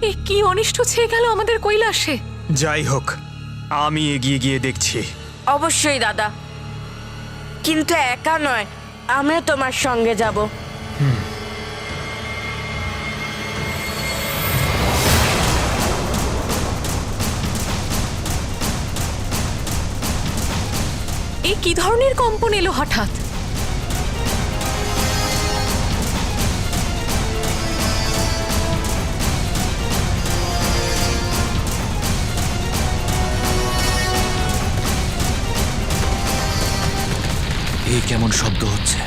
এ কি অনিষ্ট ছেয়ে গেল আমাদের কৈলাসে। যাই হোক, আমি এগিয়ে গিয়ে দেখছি। অবশ্যই দাদা, কিন্তু একা নয়, আমিও তোমার সঙ্গে যাব। এ কি ধরনের কম্পন এলো হঠাৎ? এই কেমন শব্দ হচ্ছে?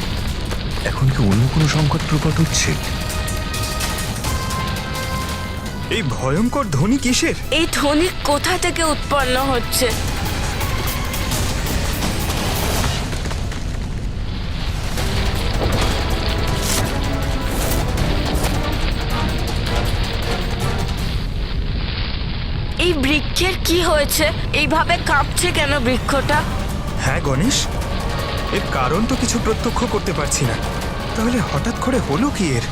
এখন কি অন্য কোনো সংকট প্রকট হচ্ছে? এই ভয়ঙ্কর ধ্বনি কিসের? এই ধ্বনি কোথা থেকে উৎপন্ন হচ্ছে? এই বৃক্ষের কি হয়েছে? এইভাবে কাঁপছে কেন বৃক্ষটা? হ্যাঁ গণেশ, এর কারণ তো কিছু প্রত্যক্ষ করতে পারছি না। তাহলে হঠাৎ করে হলো কি এর?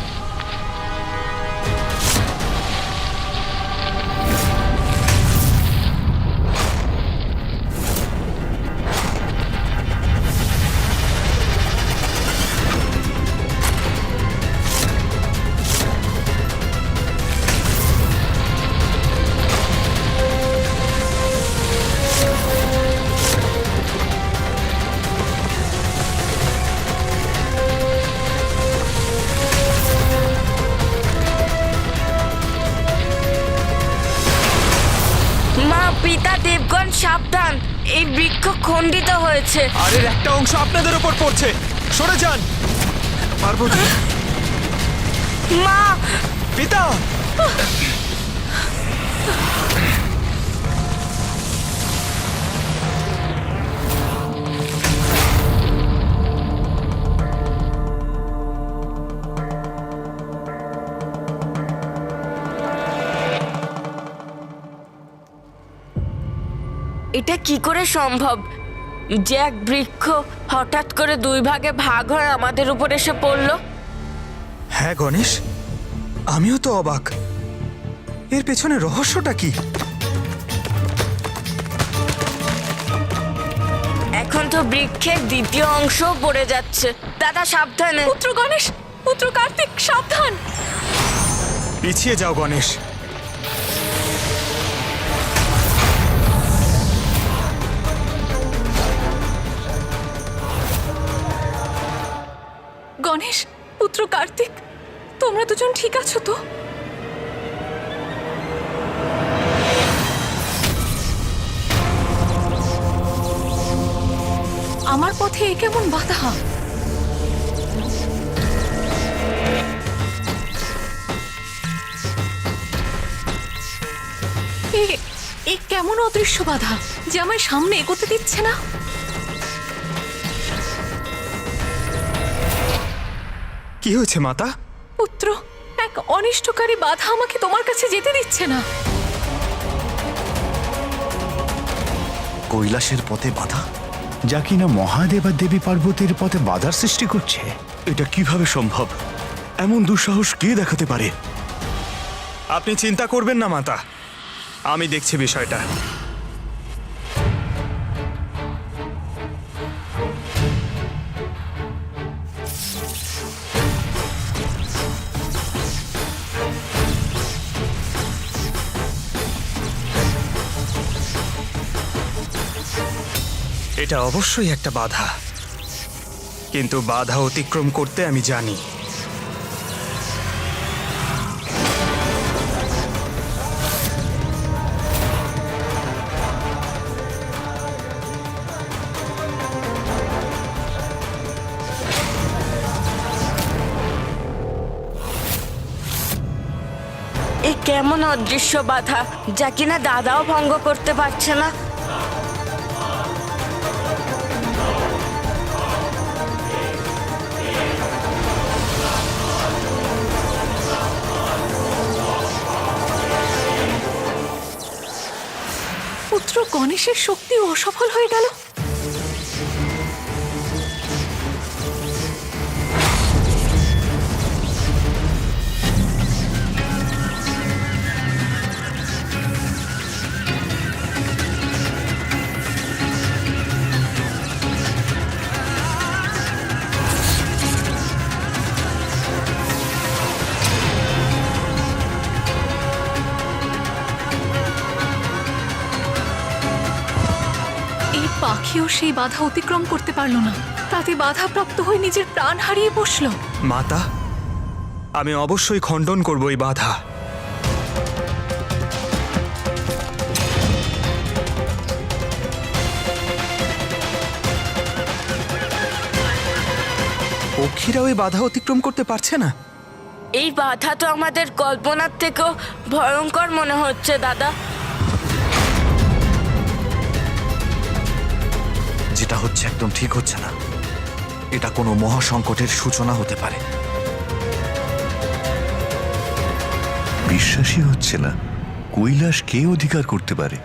মা, পিতা, দেবগণ সাবধান, এই বৃক্ষ খণ্ডিত হয়েছে। আর এর একটা অংশ আপনাদের উপর পড়ছে, সরে যান। পার্বতী, মা! পিতা! এটা কি করে সম্ভব যে এক বৃক্ষ হঠাৎ করে দুই ভাগে ভাগ হয়ে আমাদের উপর এসে পড়লো? হ্যাঁ গণেশ, আমিও তো অবাক। এর পেছনে রহস্যটা কি? এখন তো বৃক্ষের দ্বিতীয় অংশও পড়ে যাচ্ছে। দাদা সাবধানে। পুত্র গণেশ, পুত্র কার্তিক, সাবধান। পিছিয়ে যাও গণেশ। গণেশ, পুত্র কার্তিক, তোমরা দুজন ঠিক আছো তো? আমার পথে এ কেমন বাধা? এ কেমন অদৃশ্য বাধা যে আমায় সামনে এগোতে দিচ্ছে না? কি হয়েছে মাতা? পুত্র, এক অনিষ্টকারী বাধা আমাকে তোমার কাছে যেতে দিচ্ছে না। কৈলাসের পথে বাধা, যা কিনা মহাদেব আর দেবী পার্বতীর পথে বাধার সৃষ্টি করছে। এটা কিভাবে সম্ভব? এমন দুঃসাহস কে দেখাতে পারে? আপনি চিন্তা করবেন না মাতা, আমি দেখছি বিষয়টা। এটা অবশ্যই একটা বাধা, কিন্তু বাধা অতিক্রম করতে আমি জানি। এ কেমন অদৃশ্য বাধা যা কিনা দাদাও ভঙ্গ করতে পারছে না? পুত্র গণেশের শক্তি অসফল হয়ে গেল। পাখিও সেই বাধা অতিক্রম করতে পারল না, তাতে বাধাপ্রাপ্ত হয়ে নিজের প্রাণ হারিয়ে বসলো। মাতা, আমি অবশ্যই খণ্ডন করব এই বাধা। পক্ষীরাও এই বাধা অতিক্রম করতে পারছে না। এই বাধা তো আমাদের কল্পনার থেকেও ভয়ঙ্কর মনে হচ্ছে দাদা। যেটা হচ্ছে একদম ঠিক হচ্ছে না। এটা কোনো মহাসংকটের সূচনা হতে পারে। বিশ্বাসই হচ্ছে না কৈলাস কে অধিকার করতে পারে।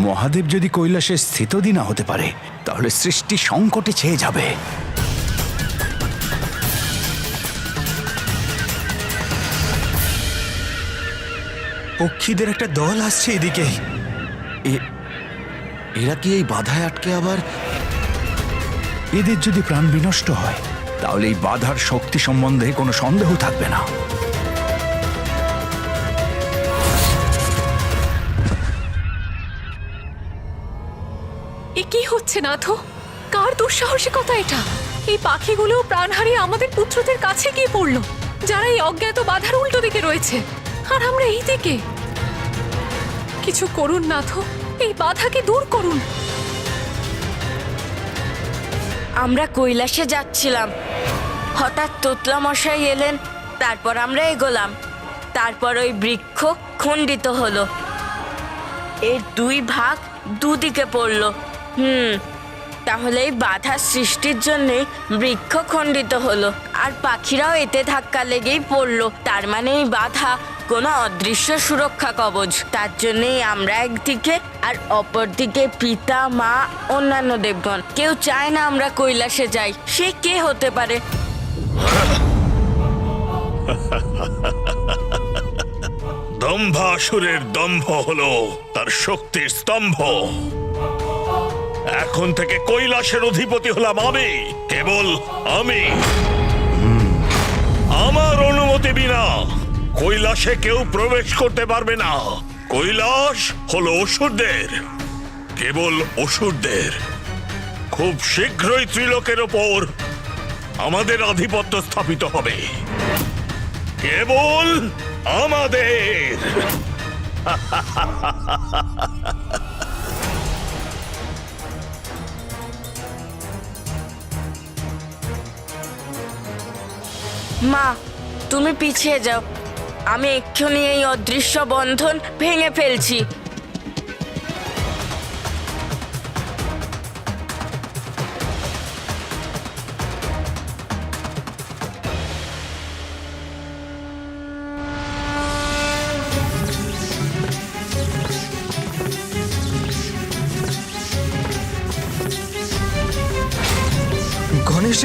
মহাদেব যদি কৈলাসের স্থিতদি না হতে পারে তাহলে সৃষ্টি সংকটে ছেয়ে যাবে। পক্ষীদের একটা দল আসছে এদিকে। এরা কি এই বাধায় আটকে আবার? এদের যদি প্রাণ বিনষ্ট হয় তাহলে এই বাধার শক্তি সম্বন্ধে কোনো সন্দেহ থাকবে না। এ কি হচ্ছে নাথ? কার দুঃসাহসিকতা এটা? এই পাখিগুলো প্রাণ হারিয়ে আমাদের পুত্রদের কাছে গিয়ে পড়লো, যারা এই অজ্ঞাত বাধার উল্টো দিকে রয়েছে, আর আমরা এই দিকে। কিছু করুন নাথ, এই বাধাকে দূর করুন। আমরা কৈলাসে যাচ্ছিলাম, হঠাৎ তোতলা মশাই এলেন, তারপর আমরা এগোলাম, তারপর ওই বৃক্ষ খণ্ডিত হলো, এর দুই ভাগ দুদিকে পড়লো। তাহলে এই বাধার সৃষ্টির জন্য বৃক্ষ খণ্ডিত হলো, আর পাখিরাও এতে ধাক্কা লেগেই পড়লো। তার মানে এই বাধা কোনো অদৃশ্য সুরক্ষা কবচ। তার জন্যই আমরা একদিকে আর অপরদিকে পিতা, মা, অন্যান্য দেবগণ। কেউ চায় না আমরা কৈলাসে যাই। সে কে হতে পারে? দম্ভাসুরের দম্ভ হলো তার শক্তির স্তম্ভ। এখন থেকে কৈলাসের অধিপতি হলাম আমি, কেবল আমি। আমার অনুমতি বিনা কৈলাসে কেউ প্রবেশ করতে পারবে না। কৈলাস হলো অসুরদের, কেবল অসুরদের। খুব শীঘ্রই ত্রিলোকের ওপর আমাদের আধিপত্য স্থাপিত হবে, কেবল আমাদের। মা, তুমি পিছিয়ে যাও, আমি এক্ষুনি এই অদৃশ্য বন্ধন ভেঙে ফেলছি। গণেশ,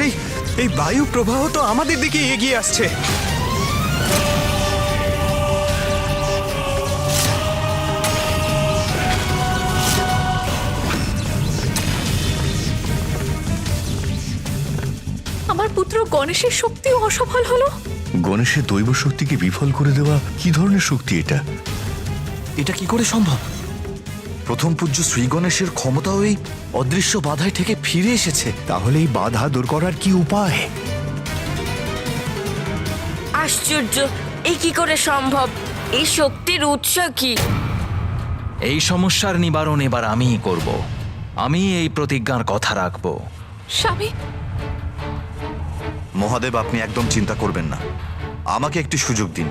এই বায়ু প্রবাহ তো আমাদের দিকে এগিয়ে আসছে। আমার পুত্র গণেশের শক্তিও অসফল হলো। গণেশের দৈব শক্তিকে বিফল করে দেওয়া কি ধরনের শক্তি এটা? এটা কি করে সম্ভব? প্রথম পূজ্য শ্রী গণেশের ক্ষমতাও এই অদৃশ্য বাধায় থেকে ফিরে এসেছে। তাহলে এই বাধা দূর করার কি উপায়? আশ্চর্য, এই কি করে সম্ভব? এই শক্তির উৎস কি? এই সমস্যার নিবারণ এবার আমিই করব। আমি এই প্রতিজ্ঞার কথা রাখব। স্বামী, মহাদেব, আপনি একদম চিন্তা করবেন না। আমাকে একটি সুযোগ দিন।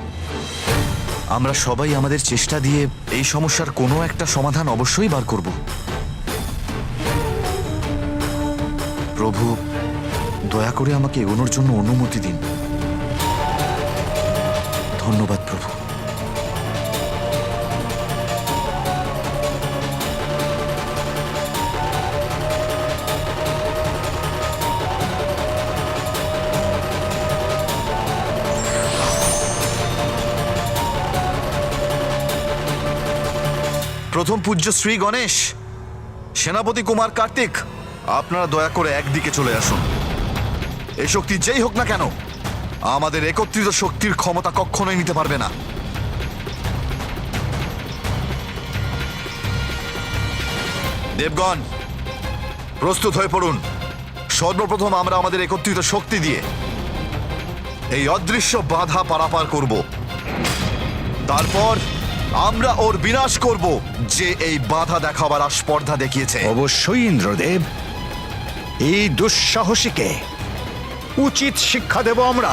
আমরা সবাই আমাদের চেষ্টা দিয়ে এই সমস্যার কোনো একটা সমাধান অবশ্যই বার করব। প্রভু, দয়া করে আমাকে এগোনোর জন্য অনুমতি দিন। ধন্যবাদ প্রভু। প্রথম পূজ্য শ্রী গণেশ, সেনাপতি কুমার কার্তিক, আপনারা দয়া করে একদিকে চলে আসুন। এই শক্তি যেই হোক না কেন আমাদের একত্রিত শক্তির ক্ষমতা কখনোই নিতে পারবে না। দেবগণ, প্রস্তুত হয়ে পড়ুন। সর্বপ্রথম আমরা আমাদের একত্রিত শক্তি দিয়ে এই অদৃশ্য বাধা পারাপার করব। তারপর আমরা ওর বিনাশ করব, যে এই বাধা দেখাবার আস্পর্ধা দেখিয়েছে। অবশ্যই ইন্দ্রদেব, এই দুঃসাহসীকে উচিত শিক্ষা দেব আমরা।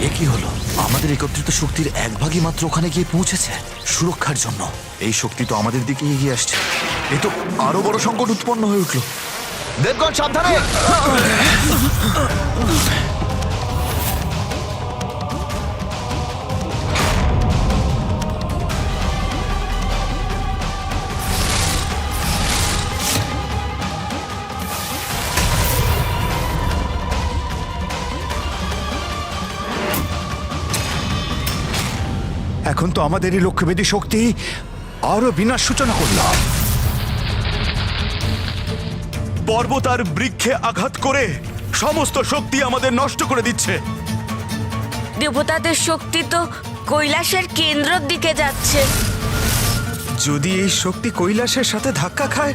এ কি হলো? আমাদের একত্রিত শক্তির এক ভাগই মাত্র ওখানে গিয়ে পৌঁছেছে সুরক্ষার জন্য। এই শক্তি তো আমাদের দিকে এগিয়ে আসছে। এ তো আরো বড় সংকট উৎপন্ন হয়ে উঠল। দেবগণ সাবধানে! এখন তো আমাদের এই লক্ষ্যভেদী শক্তি আরো বিনাশ সূচনা করলাম। পর্বত আর বৃক্ষে আঘাত করে সমস্ত শক্তি আমাদের নষ্ট করে দিচ্ছে। দেবতাদের শক্তি তো কৈলাসের কেন্দ্রের দিকে যাচ্ছে। যদি এই শক্তি কৈলাসের সাথে ধাক্কা খায়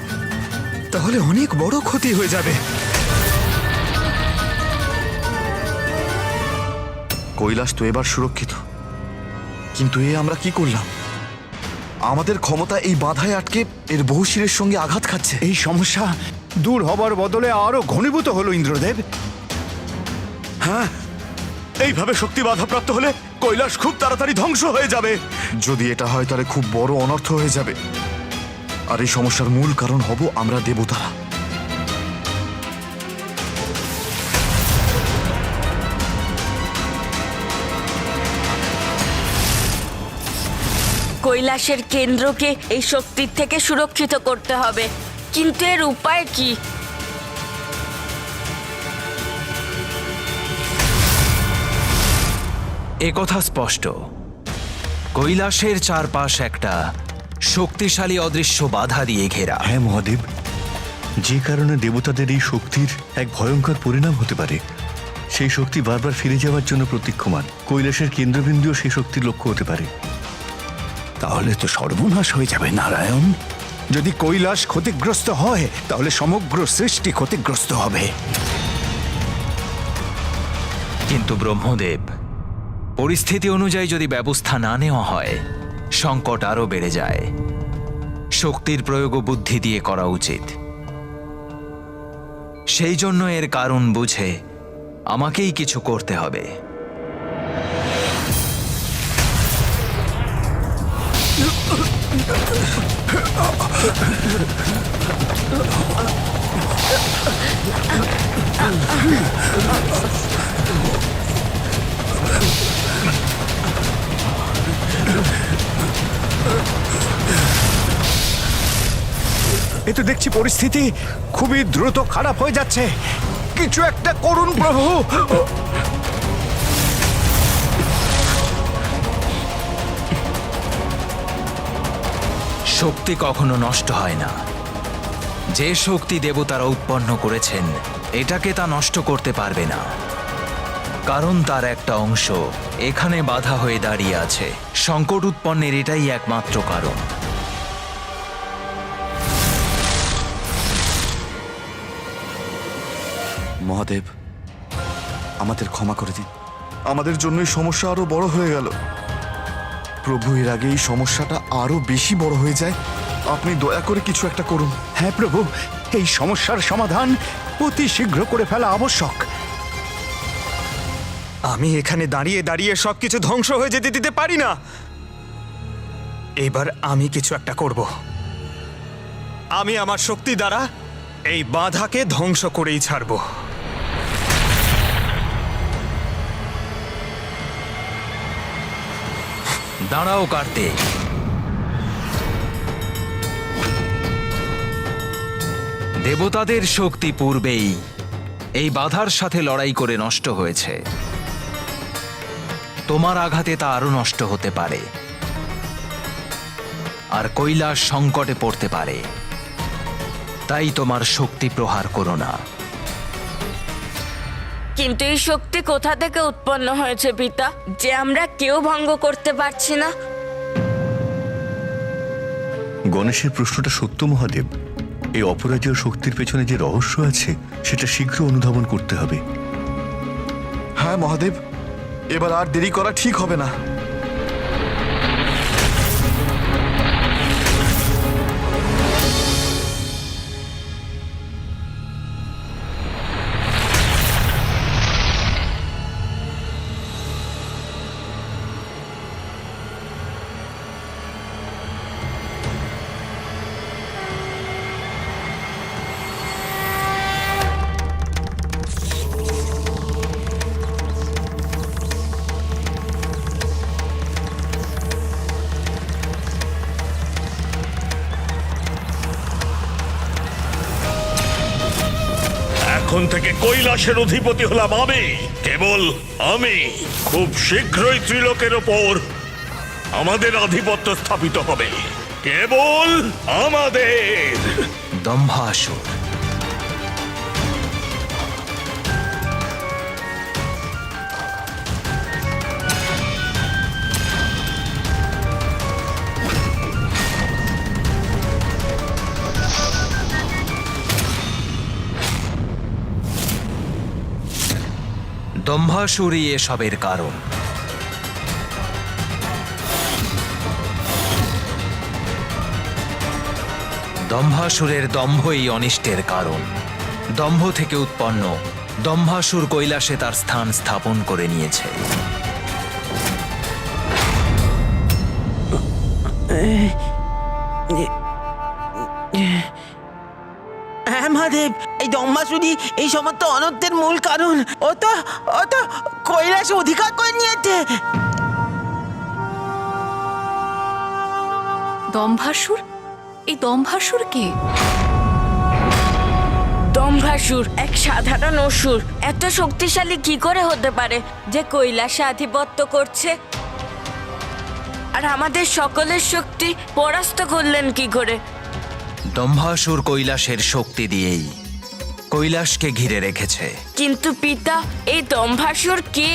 তাহলে অনেক বড় ক্ষতি হয়ে যাবে। কৈলাস তো এবার সুরক্ষিত, কিন্তু এ আমরা কি করলাম? আমাদের ক্ষমতা এই বাধায় আটকে এর বহুশিরের সঙ্গে আঘাত খাচ্ছে। এই সমস্যা দূর হবার বদলে আরো ঘনীভূত হলো ইন্দ্রদেব। হ্যাঁ, এইভাবে শক্তি বাধাপ্রাপ্ত হলে কৈলাস খুব তাড়াতাড়ি ধ্বংস হয়ে যাবে। যদি এটা হয় তাহলে খুব বড় অনর্থ হয়ে যাবে। আর এই সমস্যার মূল কারণ হব আমরা দেবতারা। কৈলাসের কেন্দ্রকে এই শক্তির থেকে সুরক্ষিত করতে হবে, কিন্তু এর উপায় কি? একথা স্পষ্ট, কৈলাসের চারপাশ একটা শক্তিশালী অদৃশ্য বাধা দিয়ে ঘেরা। হ্যাঁ মহাদেব, যে কারণে দেবতাদের এই শক্তির এক ভয়ঙ্কর পরিণাম হতে পারে। সেই শক্তি বারবার ফিরে যাওয়ার জন্য প্রতীক্ষমান। কৈলাসের কেন্দ্রবিন্দুও সেই শক্তির লক্ষ্য হতে পারে। তাহলে তো সর্বনাশ হয়ে যাবে নারায়ণ। যদি কৈলাস ক্ষতিগ্রস্ত হয় তাহলে সমগ্র সৃষ্টি ক্ষতিগ্রস্ত হবে। কিন্তু ব্রহ্মদেব, পরিস্থিতি অনুযায়ী যদি ব্যবস্থা না নেওয়া হয় সংকট আরো বেড়ে যায়। শক্তির প্রয়োগ বুদ্ধি দিয়ে করা উচিত। সেই জন্য এর কারণ বুঝে আমাকেই কিছু করতে হবে। এ তো দেখছি পরিস্থিতি খুবই দ্রুত খারাপ হয়ে যাচ্ছে। কিছু একটা করুন প্রভু। শক্তি কখনো নষ্ট হয় না। যে শক্তি দেবতারা উৎপন্ন করেছেন এটাকে তা নষ্ট করতে পারবে না, কারণ তার একটা অংশ এখানে বাধা হয়ে দাঁড়িয়ে আছে। সংকট উৎপন্নের এটাই একমাত্র কারণ। মহাদেব, আমাদের ক্ষমা করে দিন। আমাদের জন্য এই সমস্যা আরো বড় হয়ে গেল। প্রভু, এর আগে এই সমস্যাটা আরো বেশি বড় হয়ে যায়। আপনি দয়া করে কিছু একটা করুন। হ্যাঁ প্রভু, এই সমস্যার সমাধান অতি শীঘ্র করে ফেলা আবশ্যক। আমি এখানে দাঁড়িয়ে দাঁড়িয়ে সবকিছু ধ্বংস হয়ে যেতে দিতে পারি না। এবার আমি কিছু একটা করব। আমি আমার শক্তি দ্বারা এই বাধাকে ধ্বংস করেই ছাড়ব। দাঁড়াও কার্তিক। দেবতাদের শক্তি পূর্বেই এই বাধার সাথে লড়াই করে নষ্ট হয়েছে। তোমার আঘাতে তা আরো নষ্ট হতে পারে, আর কৈলাস সংকটে পড়তে পারে। তাই তোমার শক্তি প্রহার করো না। কিন্তু এই শক্তি কোথা থেকে উৎপন্ন হয়েছে পিতা, যে আমরা কেউ ভঙ্গ করতে পারছি না? গণেশের প্রশ্নটা সত্য মহাদেব। এই অপরাজেয় শক্তির পেছনে যে রহস্য আছে সেটা শীঘ্র অনুধাবন করতে হবে। হ্যাঁ মহাদেব, এবার আর দেরি করা ঠিক হবে না। এখন থেকে কৈলাসের অধিপতি হলাম আমি, কেবল আমি। খুব শীঘ্রই ত্রিলোকের ওপর আমাদের আধিপত্য স্থাপিত হবে, কেবল আমাদের। দম্ভাসুর, দম্ভাসুরই এসবের কারণ। দম্ভাসুরের দম্ভই অনিষ্টের কারণ। দম্ভ থেকে উৎপন্ন দম্ভাসুর কৈলাসে তার স্থান স্থাপন করে নিয়েছে। হ্যাঁ মহাদেব, এই দম্ভাসুরই এই সমস্ত অনর্থের মূল কারণ। ও তো কৈলাস অধিকার করে নিয়েছে। দম্ভাসুর? এই দম্ভাসুর কে? দম্ভাসুর এক সাধারণ অসুর। এত শক্তিশালী কি করে হতে পারে যে কৈলাসে আধিপত্য করছে? আর আমাদের সকলের শক্তি পরাস্ত করলেন কি করে? দম্ভাসুর কৈলাসের শক্তি দিয়েই কৈলাসকে ঘিরে রেখেছে। কিন্তু পিতা, এই দম্ভাসুর কে?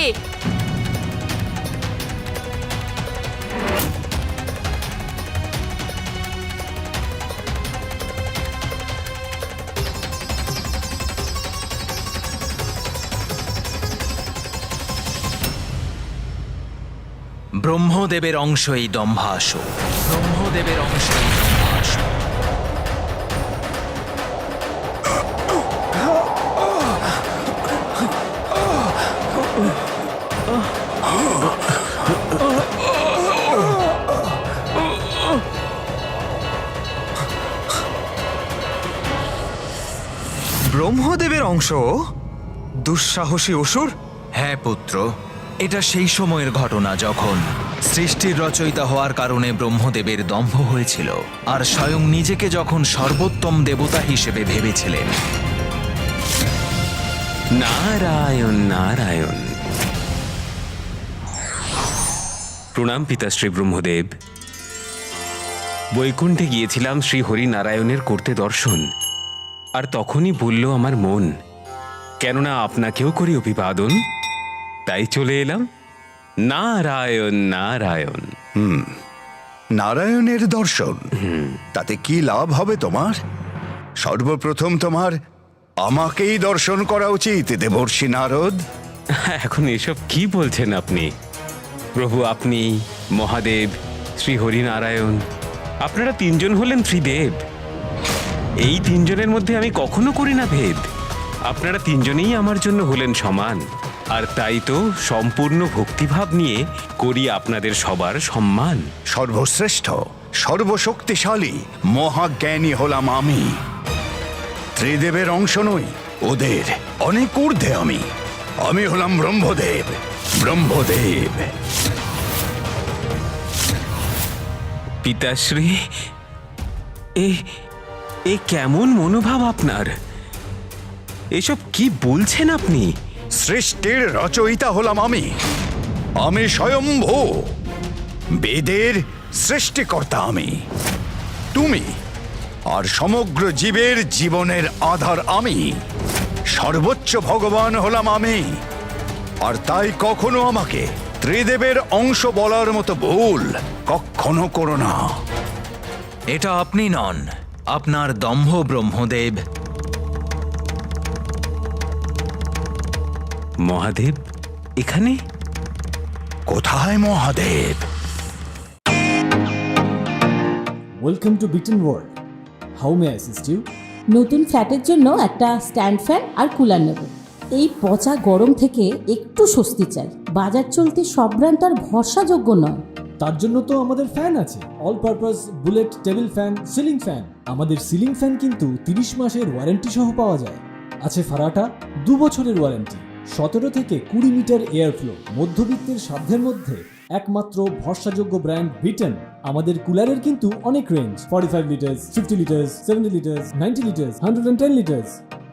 ব্রহ্মদেবের অংশ এই দম্ভাসুর। ব্রহ্মদেবের অংশ এই দম্ভাসুর। ব্রহ্মদেবের অংশ? দুঃসাহসী অসুর! হ্যাঁ পুত্র, এটা সেই সময়ের ঘটনা যখন সৃষ্টির রচয়িতা হওয়ার কারণে ব্রহ্মদেবের দম্ভ হয়েছিল, আর স্বয়ং নিজেকে যখন সর্বোত্তম দেবতা হিসেবে ভেবেছিলেন। নারায়ণ নারায়ণ। প্রণাম পিতাশ্রী ব্রহ্মদেব। বৈকুণ্ঠে গিয়েছিলাম শ্রী হরিনারায়ণের করতে দর্শন, আর তখনই বলল আমার মন, কেননা আপনাকেও করি অভিবাদন, তাই চলে এলাম। নারায়ণ নারায়ণ। নারায়ণের দর্শন, তাতে কি লাভ হবে তোমার? সর্বপ্রথম তোমার আমাকেই দর্শন করা উচিত দেবর্ষি নারদ। এখন এসব কি বলছেন আপনি? প্রভু, আপনি, মহাদেব, শ্রী হরিনারায়ণ, আপনারা তিনজন হলেন ত্রিদেব। এই তিনজনের মধ্যে আমি কখনো করি না ভেদ। আপনারা তিনজনেই আমার জন্য হলেন সমান, আর তাই তো সম্পূর্ণ ভক্তিভাব নিয়ে করি আপনাদের সবার সম্মান। সর্বশ্রেষ্ঠ, সর্বশক্তিশালী, মহাজ্ঞানী হলাম আমি। ত্রিদেবের অংশ নই, ওদের অনেক ঊর্ধ্বে আমি। আমি হলাম ব্রহ্মদেব। ব্রহ্মদেব। পিতাশ্রী, এ কেমন মনোভাব আপনার? এসব কি বলছেন আপনি? সৃষ্টির রচয়িতা হলাম আমি। আমি স্বয়ম্ভু, বেদের সৃষ্টিকর্তা আমি। তুমি আর সমগ্র জীবের জীবনের আধার আমি। সর্বোচ্চ ভগবান হলাম আমি। আর তাই কখনো আমাকে ত্রিদেবের অংশ বলার মতো ভুল কখনো করো না। এটা আপনি নন, আপনার দম্ভ ব্রহ্মদেব। মহাদেব এখানে? কোথায় মহাদেব? ওয়েলকাম টু বিটেন world. How may I assist you? নতুন ফ্ল্যাটের জন্য একটা স্ট্যান্ড ফ্যান আর কুলার নেব। এই পচা গরম থেকে একটু স্বস্তি চাই। বাজার চলতে সব ব্র্যান্ড আর ভরসাযোগ্য নয়। তার জন্য তো আমাদের ফ্যান আছে, all purpose bullet table fan, ceiling fan. আমাদের সিলিং ফ্যান কিন্তু 30 মাসের ওয়ারেন্টি সহ পাওয়া যায়। আছে ফারাটা 2 বছরের ওয়ারেন্টি, 17 থেকে 20 মিটার এয়ার ফ্লো। মধ্যবিত্তের সাধ্যের মধ্যে একমাত্র ভরসাযোগ্য ব্র্যান্ড বিটেন। আমাদের কুলারের কিন্তু অনেক range, 45 litres, 50 litres, 70 litres, 90 litres, 110 litres.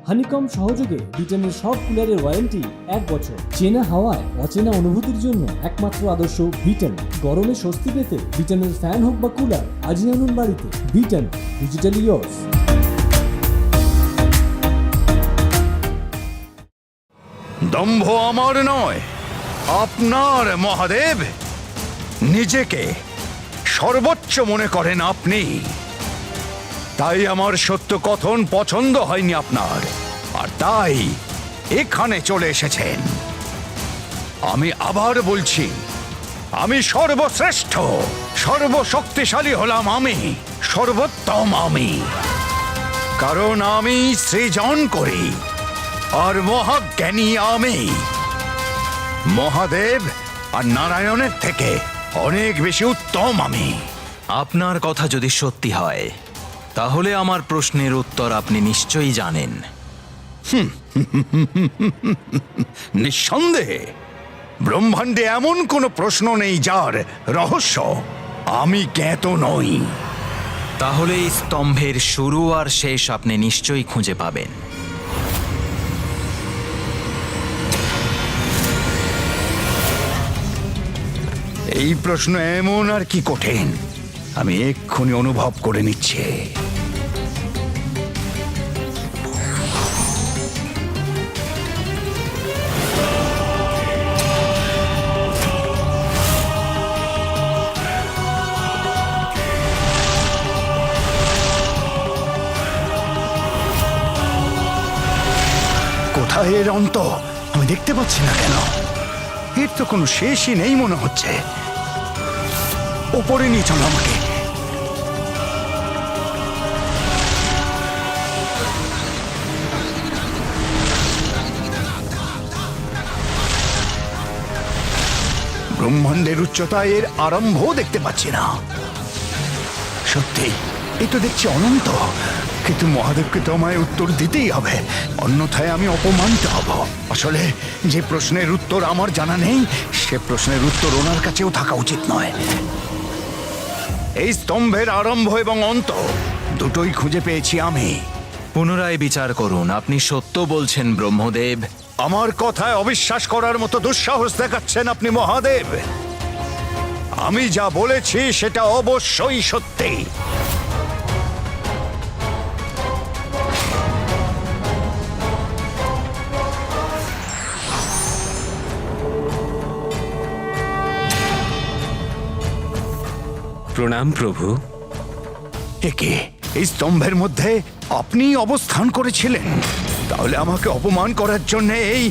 Honeycomb সহযোগে বিটেনের সব কুলারের ওয়ারেন্টি 1 বছর। চেনা হাওয়ায় অচেনা অনুভূতির জন্য একমাত্র আদর্শ বিটেন। গরমে স্বস্তি পেতে বিটেনের ফ্যান হোক বা কুলার, আজই আনুন বাড়িতে। Beaten, digitally years. দম্ভ আমার নয়, আপনার মহাদেব। নিজেকে সর্বোচ্চ মনে করেন আপনি, তাই আমার সত্য কথন পছন্দ হয়নি আপনার, আর তাই এখানে চলে এসেছেন। আমি আবার বলছি, আমি সর্বশ্রেষ্ঠ, সর্বশক্তিশালী হলাম আমি, সর্বোত্তম আমি। কারণ আমি সৃজন করি, আর মহাজ্ঞানী আমি। মহাদেব আর নারায়ণের থেকে অনেক বেশি উত্তম আমি। আপনার কথা যদি সত্যি হয় তাহলে আমার প্রশ্নের উত্তর আপনি নিশ্চয়ই জানেন। নিঃসন্দেহে ব্রহ্মাণ্ডে এমন কোনো প্রশ্ন নেই যার রহস্য আমি জ্ঞাত নই। তাহলে এই স্তম্ভের শুরু আর শেষ আপনি নিশ্চয়ই খুঁজে পাবেন। এই প্রশ্ন এমন আর কি কঠিন, আমি এক্ষুনি অনুভব করে নিচ্ছি। কোথায় এর অন্ত? আমি দেখতে পাচ্ছি না কেন? এর তো কোনো শেষই নেই মনে হচ্ছে। ওপরে নিয়ে চলো আমাকে। ব্রহ্মাণ্ডের উচ্চতায় এর আরম্ভ দেখতে পাচ্ছি না। সত্যি এই তো দেখছি অনন্ত, কিন্তু মহাদেবকে তো আমায় উত্তর দিতেই হবে, অন্যথায় আমি অপমানিত হব। আসলে যে প্রশ্নের উত্তর আমার জানা নেই, সে প্রশ্নের উত্তর ওনার কাছেও থাকা উচিত নয়। এই স্তম্ভের আরম্ভ এবং অন্ত দুটোই খুঁজে পেয়েছি আমি। পুনরায় বিচার করুন, আপনি সত্য বলছেন ব্রহ্মদেব? আমার কথায় অবিশ্বাস করার মতো দুঃসাহস দেখাচ্ছেন আপনি মহাদেব। আমি যা বলেছি সেটা অবশ্যই সত্যি। প্রণাম প্রভু। একে এই স্তম্ভের মধ্যে আপনি অবস্থান করেছিলেন? তাহলে আমাকে অপমান করার জন্য এই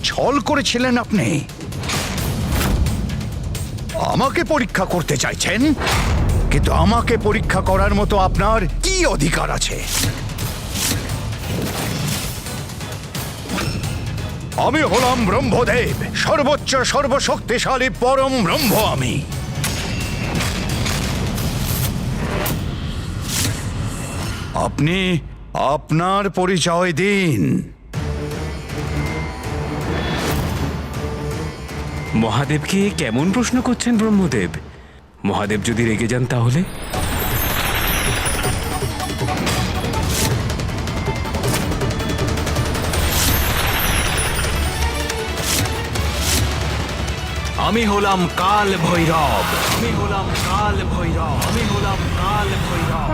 ছল করেছিলেন আপনি? আমাকে পরীক্ষা করতে চাইছেন, কিন্তু আমাকে পরীক্ষা করার মতো আপনার কি অধিকার আছে? আমি হলাম ব্রহ্মদেব, সর্বোচ্চ সর্বশক্তিশালী পরম ব্রহ্ম আমি। আপনি আপনার পরিচয় দিন। মহাদেবকে কেমন প্রশ্ন করছেন ব্রহ্মদেব? মহাদেব যদি রেগে যান তাহলে? আমি হলাম কাল ভৈরব, আমি হলাম কাল ভৈরব, আমি হলাম কাল ভৈরব।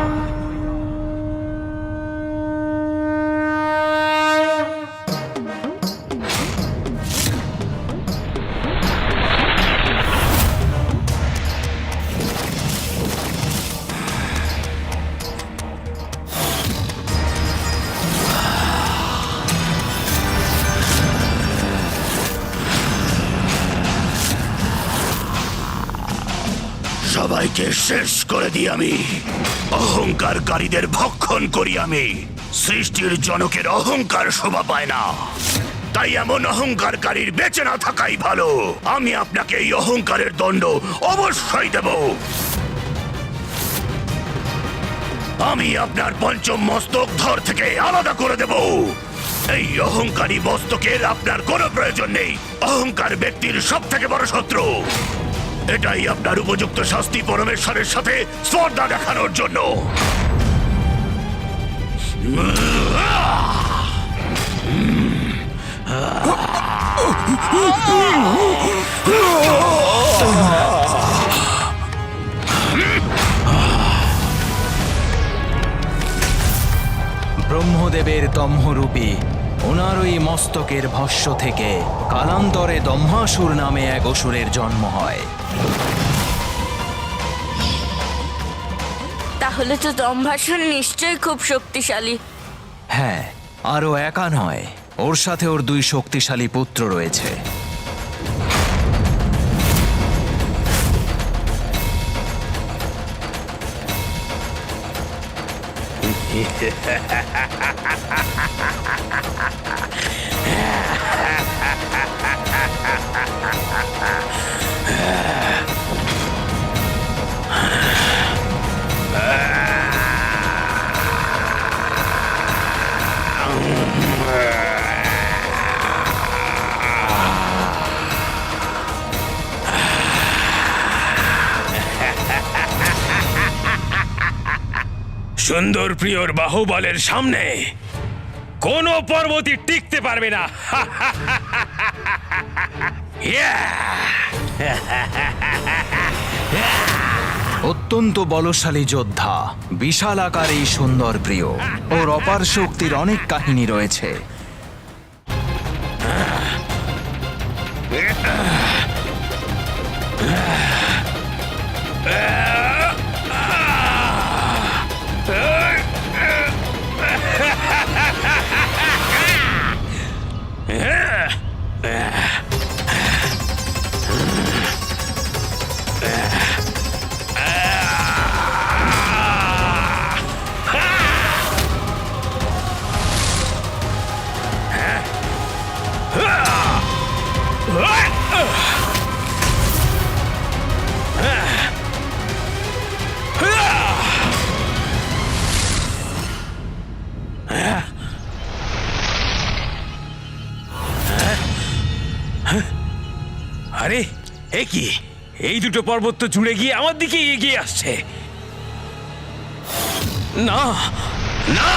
সবাইকে শেষ করে দিই আমি, অহংকারকারীদের ভক্ষণ করি আমি। সৃষ্টির জনকের অহংকার শোভা পায় না, তাই এমন অহংকারকারীর বেঁচে না থাকাই ভালো। আমি আপনাকে এই অহংকারের দণ্ড অবশ্যই দেব। আমি আপনার পঞ্চম মস্তক ধর থেকে আলাদা করে দেব। এই অহংকারী মস্তকের আপনার কোনো প্রয়োজন নেই। অহংকার ব্যক্তির সব থেকে বড় শত্রু। এটাই আপনার উপযুক্ত শাস্তি পরমেশ্বরের সাথে স্পর্ধা দেখানোর জন্য। ব্রহ্মদেবের দম্ভরূপী ওনার ওই মস্তকের ভস্য থেকে কালান্তরে দম্ভাসুর নামে এক অসুরের জন্ম হয়। তাহলে তো দম্ভাসুর নিশ্চয়ই খুব শক্তিশালী। হ্যাঁ, আরও একা নয়, ওর সাথে ওর 2 শক্তিশালী পুত্র রয়েছে। সুন্দর প্রিয়র বাহুবলের সামনে কোনো পর্বতই টিকতে পারবে না। অত্যন্ত বলশালী যোদ্ধা, বিশাল আকার এই সুন্দর প্রিয়। ওর অপার শক্তির অনেক কাহিনী রয়েছে। আরে এ কি, এই দুটো পর্বত তো জুড়ে গিয়ে আমার দিকে এগিয়ে আসছে। না না,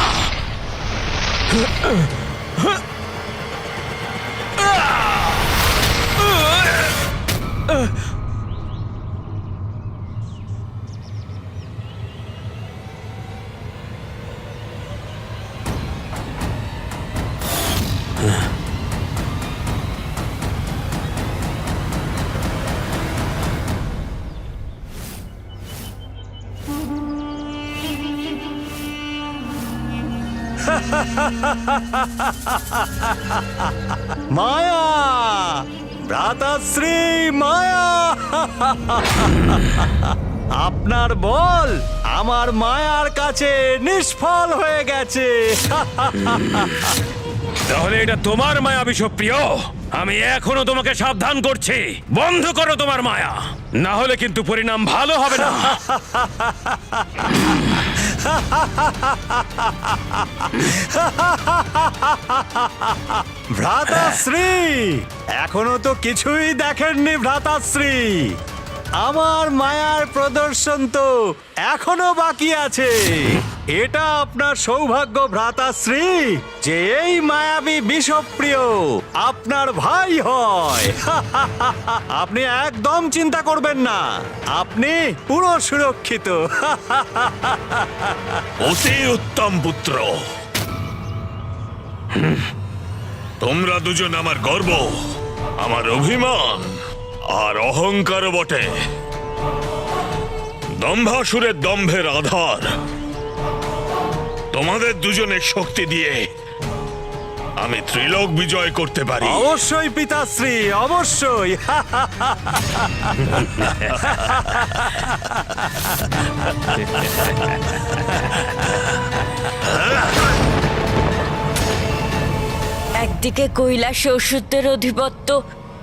মায়া, ভ্রাতাশ্রী মায়া, আপনার বল আমার মায়ার কাছে নিষ্ফল হয়ে গেছে। তাহলে এটা তোমার মায়া বিশ্বপ্রিয়। আমি এখনো তোমাকে সাবধান করছি, বন্ধ করো তোমার মায়া, না হলে কিন্তু পরিণাম ভালো হবে না। ভ্রাতাশ্রী, এখনো তো কিছুই দেখেননি ভ্রাতাশ্রী। আমার মায়ার প্রদর্শন তো এখনো বাকি আছে। এটা আপনার সৌভাগ্য ভ্রাতাশ্রী যে এই মায়াবী বিষপ্রিয় আপনার ভাই হয়। আপনি একদম চিন্তা করবেন না, আপনি পুরো সুরক্ষিত। অতি উত্তম পুত্র। তোমরা দুজন আমার গর্ব, আমার অভিমান আর অহংকারও বটে। দম্ভাসুরের দম্ভের আধার। তোমাদের দুজনের শক্তি দিয়ে আমি ত্রিলোক বিজয় করতে পারি। অবশ্যই পিতাশ্রী, অবশ্যই। একদিকে কৈলাসে অসুরদের অধিপত্য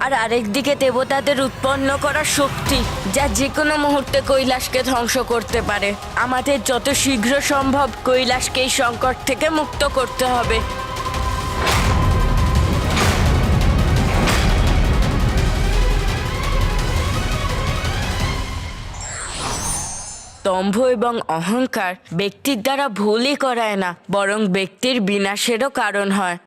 আর আরেকদিকে দেবতাদের উৎপন্ন করা শক্তি, যা যে কোনো মুহূর্তে কৈলাসকে ধ্বংস করতে পারে। আমাদের যত শীঘ্র সম্ভব কৈলাসকে এই সংকট থেকে মুক্ত করতে হবে। দম্ভ এবং অহংকার ব্যক্তির দ্বারা ভুলই করায় না, বরং ব্যক্তির বিনাশেরও কারণ হয়।